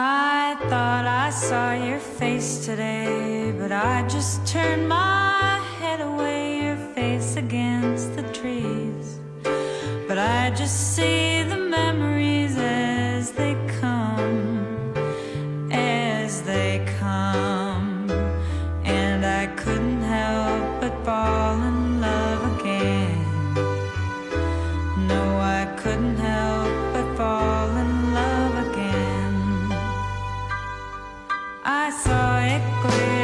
I thought I saw your face today, but I just turned my head away, your face against the trees. But I just see the memories as they come, as they come. And I couldn't help but fall in love again. No, I couldn't help but fall in love again. I saw it clear.